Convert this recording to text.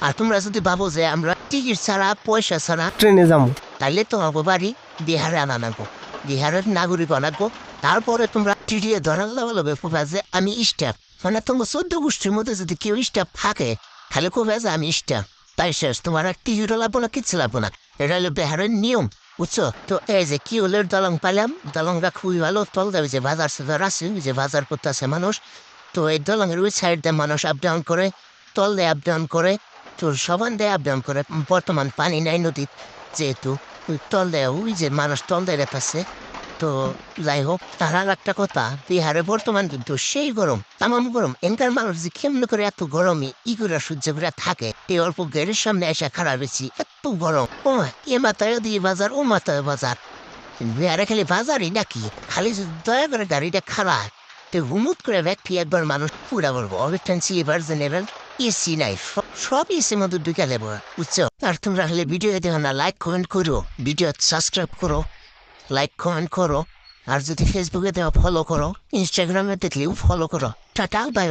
আর তোমরা যদি ভাবো যে আমরা টিকিট ছাড়া পয়সা ছাড়া ট্রেনে যাবো। তাইলে তোমাকে বাড়ি বিহারে আনা নাগো, বিহারের নাগরিক আনাগো। তারপরে তোমরা টিটিয়ে ধরার লগে কোবা যে আমি স্টাফ, মানে তোমার 14 গোষ্ঠীর মধ্যে যদি কেউ স্টাফ থাকে খালি কোবা যে আমি স্টাফ, তাই শেষ। তোমার আর টিকিটও লাগবো না, কিচ্ছু লাগবো না। এটা হলো বিহারের নিয়ম, বুঝছো? তো এই যে কি হলো, দলং পাইলাম, দলংটা খুবই ভালো। তল দেবে যে বাজার সাজার আছে, ওই যে বাজার করতে আছে মানুষ। তো এই দলংয়ের ওই সাইড দিয়ে মানুষ আপ ডাউন করে, তল দিয়ে আপ ডাউন করে, তো সবান দিয়ে আপ ডাউন করে। বর্তমান পানি নাই নদীর, যেহেতু ওই তল দেয়, ওই যে মানুষ তল দিয়ে রেপাচ্ছে। তো যাই হোক, তার আর একটা কথা, বিহারে বর্তমান কিন্তু সেই গরম, তামাম গরম। এনকার মানুষ যে কেমন করে এত গরমে ই করে সহ্য করে থাকে, এই অল্প গেটের সামনে এসে খারাপ হয়েছি, এত গরম। ও এ মাথায় দিয়ে বাজার, ও মাথায় বাজার, বিহারে খালি বাজারই নাকি? খালি যদি দয়া করে গাড়িটা খারাপ, তো হুমুত করে ব্যক্তি একবার মানুষ পুরা বলবো অবিটেন্সি এবার জেনারেল এসি নাই, সব এসির মধ্যে ঢুকে দেবো, বুঝছো? আর তোমরা হলে ভিডিও দেখো না, লাইক কমেন্ট করো, ভিডিও সাবস্ক্রাইব করো, লাইক কমেন্ট করো। আর যদি ফেসবুকে দেওয়া ফলো করো, ইনস্টাগ্রামে দেখলেও ফলো করো। Tata, bye bye.